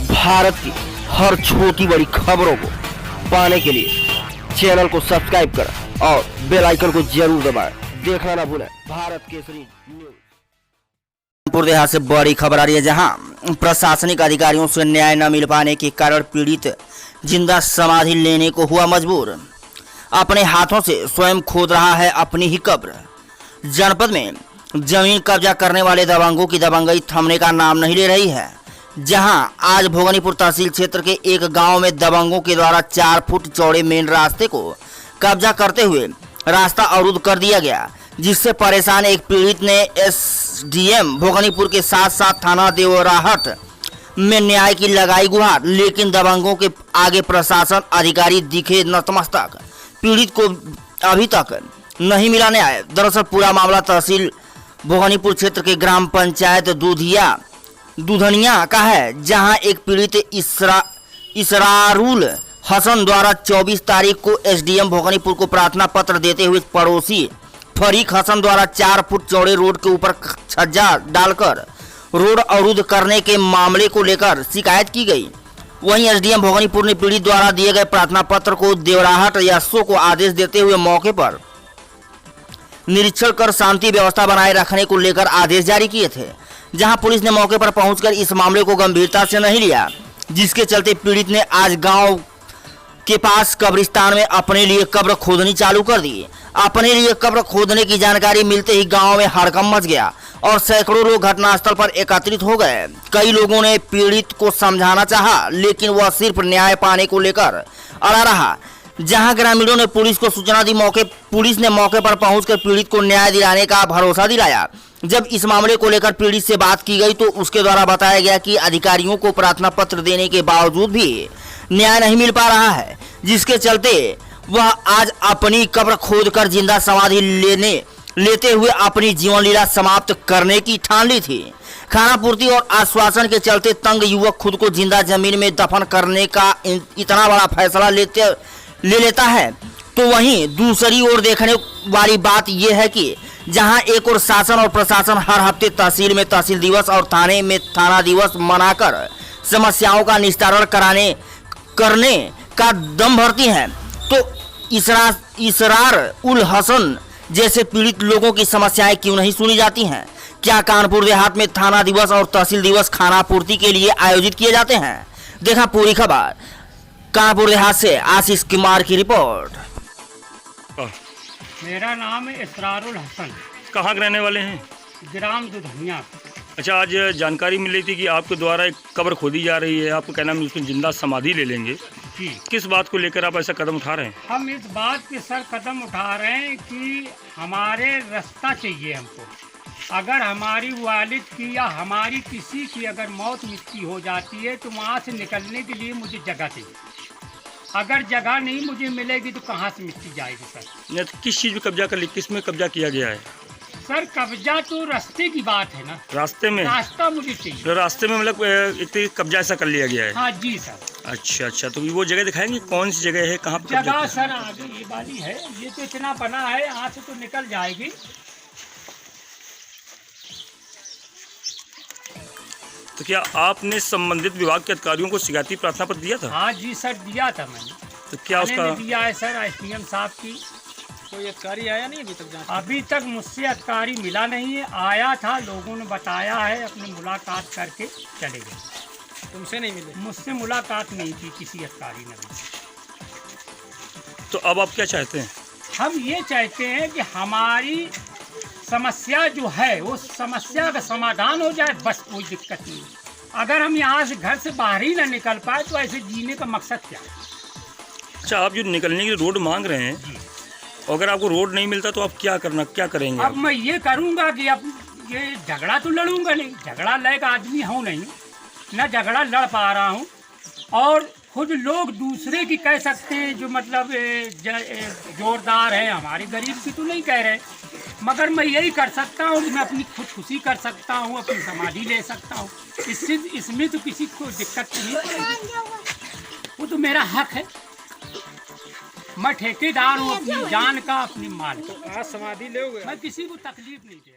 भारत की हर छोटी बड़ी खबरों को पाने के लिए चैनल को सब्सक्राइब करें और बेल आइकन को जरूर दबाएं। देखना ना भूलें भारत केसरी न्यूज। कानपुर देहात से बड़ी खबर आ रही है, जहां प्रशासनिक अधिकारियों से न्याय न मिल पाने के कारण पीड़ित जिंदा समाधि लेने को हुआ मजबूर। अपने हाथों से स्वयं खोद रहा है अपनी ही कब्र। जनपद में जमीन कब्जा करने वाले दबंगों की दबंगई थमने का नाम नहीं ले रही है, जहां आज भोगनीपुर तहसील क्षेत्र के एक गांव में दबंगों के द्वारा 4 फुट चौड़े मेन रास्ते को कब्जा करते हुए रास्ता अवरुद्ध कर दिया गया, जिससे परेशान एक पीड़ित ने एसडीएम भोगनीपुर के साथ साथ थाना देवराहट में न्याय की लगाई गुहार, लेकिन दबंगों के आगे प्रशासन अधिकारी दिखे नतमस्तक। पीड़ित को अभी तक नहीं मिला न्याय। दरअसल पूरा मामला तहसील भोगनीपुर क्षेत्र के ग्राम पंचायत दूधनिया का है, जहां एक पीड़ित इसरारुल हसन द्वारा 24 तारीख को एसडीएम भोगनीपुर को प्रार्थना पत्र देते हुए पड़ोसी फरीक हसन द्वारा 4 फुट चौड़े रोड के ऊपर छज्जा डालकर रोड अवरुद्ध करने के मामले को लेकर शिकायत की गई। वहीं एसडीएम भोगनीपुर ने पीड़ित द्वारा दिए गए प्रार्थना पत्र को देवराहट एसओ को आदेश देते हुए मौके पर निरीक्षण कर शांति व्यवस्था बनाए रखने को लेकर आदेश जारी किए थे, जहां पुलिस ने मौके पर पहुंचकर इस मामले को गंभीरता से नहीं लिया, जिसके चलते पीड़ित ने आज गांव के पास कब्रिस्तान में अपने लिए कब्र खोदनी चालू कर दी। अपने लिए कब्र खोदने की जानकारी मिलते ही गांव में हड़कंप मच गया और सैकड़ों लोग घटनास्थल पर एकत्रित हो गए। कई लोगों ने पीड़ित को समझाना चाहा, लेकिन वह सिर्फ न्याय पाने को लेकर अड़ा रहा। जहां ग्रामीणों ने पुलिस को सूचना दी, पुलिस ने मौके पर पहुंचकर पीड़ित को न्याय दिलाने का भरोसा दिलाया। जब इस मामले को लेकर पीड़ित से बात की गई तो उसके द्वारा बताया गया कि अधिकारियों को प्रार्थना पत्र देने के बावजूद भी न्याय नहीं मिल पा रहा है, जिसके चलते वह आज अपनी कब्र खोदकर जिंदा समाधि लेते हुए अपनी जीवन लीला समाप्त करने की ठान ली थी। खाना पूर्ति और आश्वासन के चलते तंग युवक खुद को जिंदा जमीन में दफन करने का इतना बड़ा फैसला ले लेता है, तो वहीं दूसरी ओर देखने वाली बात यह है कि जहां एक और शासन और प्रशासन हर हफ्ते तहसील में तहसील दिवस और थाने में थाना दिवस मनाकर समस्याओं का निस्तारण करने का दम भरती हैं, तो इसरार उल हसन जैसे पीड़ित लोगों की समस्याएं क्यों नहीं सुनी जाती हैं? क्या कानपुर देहात में थाना दिवस और तहसील दिवस खाना पूर्ति के लिए आयोजित किए जाते हैं? देखा पूरी खबर। कानपुर देहात से आशीष कुमार की रिपोर्ट। मेरा नाम है इसरारुल हसन। कहाँ के रहने वाले हैं? ग्राम दूधनिया। अच्छा, आज जानकारी मिली थी कि आपके द्वारा एक कब्र खोदी जा रही है, आपको कहना है उसमें जिंदा समाधि ले लेंगे जी। किस बात को लेकर आप ऐसा कदम उठा रहे हैं? हम इस बात पे सर कदम उठा रहे हैं कि हमारे रास्ता चाहिए हमको। अगर हमारी वालिद की या हमारी किसी की अगर मौत मृत्यु हो जाती है तो वहाँ से निकलने के लिए मुझे जगह चाहिए। अगर जगह नहीं मुझे मिलेगी तो कहाँ से मिट्टी जाएगी सर? तो किस चीज़ में कब्जा कर किस में कब्जा किया गया है? सर कब्जा तो रास्ते की बात है ना। रास्ते में? रास्ता मुझे चाहिए। तो रास्ते में मतलब एक कब्जा ऐसा कर लिया गया है? हाँ जी सर। अच्छा, तो वो जगह दिखाएंगे कौन सी जगह है, कहाँ पर जगह? सर आगे ये वाली है, ये तो इतना बना है, यहाँ से तो निकल जाएगी। तो क्या आपने संबंधित विभाग के अधिकारियों को शिकायती प्रार्थना पत्र दिया था? हाँ जी सर, दिया था मैंने। तो क्या उसका दिया है सर एसडीएम साहब की। कोई अधिकारी आया नहीं अभी तक जांच? अभी तक मुझसे अधिकारी मिला नहीं है। आया था, लोगों ने बताया है, अपनी मुलाकात करके चले गए। तुमसे नहीं मिले? मुझसे मुलाकात नहीं की किसी अधिकारी ने भी। तो अब आप क्या चाहते हैं? हम ये चाहते हैं कि हमारी समस्या जो है उस समस्या का समाधान हो जाए, बस कोई दिक्कत नहीं। अगर हम यहाँ से घर से बाहर ही ना निकल पाए तो ऐसे जीने का मकसद क्या है? अच्छा, आप जो निकलने के लिए रोड मांग रहे हैं, अगर आपको रोड नहीं मिलता तो आप क्या करेंगे? अब मैं ये करूँगा कि अब ये झगड़ा तो लड़ूंगा नहीं, झगड़ा लायक आदमी हूँ नहीं, ना झगड़ा लड़ पा रहा हूँ। और खुद लोग दूसरे की कह सकते हैं जो मतलब जोरदार है, हमारी गरीब की तो नहीं कह रहे, मगर मैं यही कर सकता हूँ कि मैं अपनी खुदकुशी कर सकता हूँ, अपनी समाधि ले सकता हूँ। इसमें तो किसी को दिक्कत नहीं, वो तो मेरा हक है। मैं ठेकेदार हूँ अपनी जान का, अपनी माल का। आज समाधि ले, मैं किसी को तकलीफ नहीं दे।